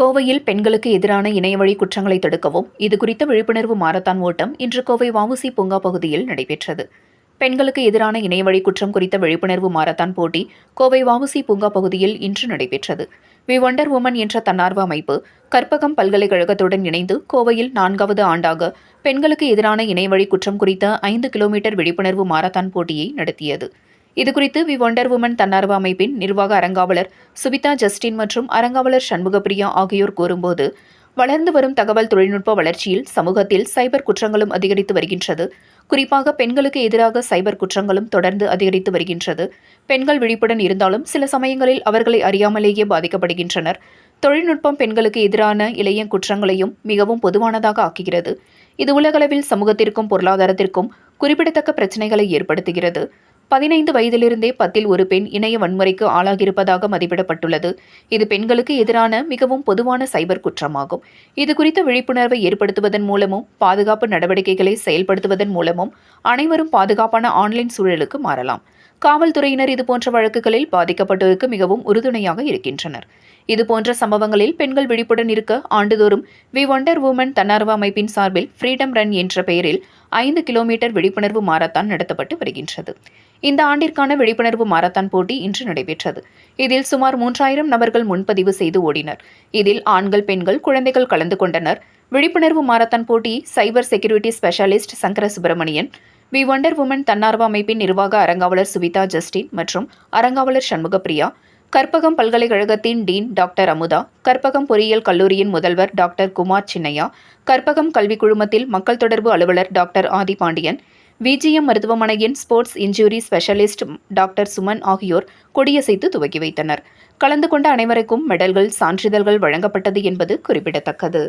கோவையில் பெண்களுக்கு எதிரான இணையவழி குற்றங்களை தடுக்கவும் இதுகுறித்த விழிப்புணர்வு மாரத்தான் ஓட்டம் இன்று கோவை வஉசி பூங்கா பகுதியில் நடைபெற்றது. பெண்களுக்கு எதிரான இணையவழி குற்றம் குறித்த விழிப்புணர்வு மாரத்தான் போட்டி கோவை வஉசி பூங்கா பகுதியில் இன்று நடைபெற்றது. வி ஒண்டர் உமன் என்ற தன்னார்வ அமைப்பு கற்பகம் பல்கலைக்கழகத்துடன் இணைந்து கோவையில் 4வது ஆண்டாக பெண்களுக்கு எதிரான இணையவழி குற்றம் குறித்த 5 கிலோமீட்டர் விழிப்புணர்வு மாரத்தான் போட்டியை நடத்தியது. இதுகுறித்து வி ஒண்டர் உமன் தன்னார்வ அமைப்பின் நிர்வாக அரங்காவலர் சுபிதா ஜஸ்டின் மற்றும் அரங்காவலர் சண்முகப்பிரியா ஆகியோர் கூறும்போது, வளர்ந்து வரும் தகவல் தொழில்நுட்ப வளர்ச்சியில் சமூகத்தில் சைபர் குற்றங்களும் அதிகரித்து வருகின்றது. குறிப்பாக பெண்களுக்கு எதிராக சைபர் குற்றங்களும் தொடர்ந்து அதிகரித்து வருகின்றது. பெண்கள் விழிப்புடன் இருந்தாலும் சில சமயங்களில் அவர்களை அறியாமலேயே பாதிக்கப்படுகின்றனர். தொழில்நுட்பம் பெண்களுக்கு எதிரான இளைய குற்றங்களையும் மிகவும் பொதுவானதாக ஆக்குகிறது. இது உலகளவில் சமூகத்திற்கும் பொருளாதாரத்திற்கும் குறிப்பிடத்தக்க பிரச்சினைகளை ஏற்படுத்துகிறது. 15 வயதிலிருந்தே 10 1 பெண் இணைய வன்முறைக்கு ஆளாகியிருப்பதாக மதிப்பிடப்பட்டுள்ளது. இது பெண்களுக்கு எதிரான மிகவும் பொதுவான சைபர் குற்றமாகும். இதுகுறித்த விழிப்புணர்வை ஏற்படுத்துவதன் மூலமும் பாதுகாப்பு நடவடிக்கைகளை செயல்படுத்துவதன் மூலமும் அனைவரும் பாதுகாப்பான ஆன்லைன் சூழலுக்கு மாறலாம். காவல்துறையினர் இதுபோன்ற வழக்குகளில் பாதிக்கப்பட்டோருக்கு மிகவும் உறுதுணையாக இருக்கின்றனர். இதுபோன்ற சம்பவங்களில் பெண்கள் விழிப்புடன் இருக்க ஆண்டுதோறும் வி ஒண்டர் உமன் தன்னார்வ அமைப்பின் சார்பில் ஃப்ரீடம் ரன் என்ற பெயரில் 5 கிலோமீட்டர் விழிப்புணர்வு மாரத்தான் நடத்தப்பட்டு வருகின்றது. இந்த ஆண்டிற்கான விழிப்புணர்வு மாரத்தான் போட்டி இன்று நடைபெற்றது. இதில் சுமார் 3000 நபர்கள் முன்பதிவு செய்து ஓடினர். இதில் ஆண்கள், பெண்கள், குழந்தைகள் கலந்து கொண்டனர். விழிப்புணர்வு மாரத்தான் போட்டி cyber security specialist Sankara Subramanian, we wonder women தன்னார்வ அமைப்பின் நிர்வாக அரங்காவலர் சுபிதா ஜஸ்டின் மற்றும் அரங்காவலர் சண்முகப்பிரியா, கற்பகம் பல்கலைக்கழகத்தின் டீன் டாக்டர் அமுதா, கற்பகம் பொறியியல் கல்லூரியின் முதல்வர் டாக்டர் குமார் சின்னையா, கற்பகம் கல்விக் குழுமத்தில் மக்கள் தொடர்பு அலுவலர் டாக்டர் ஆதிபாண்டியன், விஜிஎம் மருத்துவமனையின் sports injury specialist doctor Suman ஆகியோர் கொடியசைத்து துவக்கி வைத்தனர். கலந்து கொண்ட அனைவருக்கும் மெடல்கள், சான்றிதழ்கள் வழங்கப்பட்டது என்பது குறிப்பிடத்தக்கது.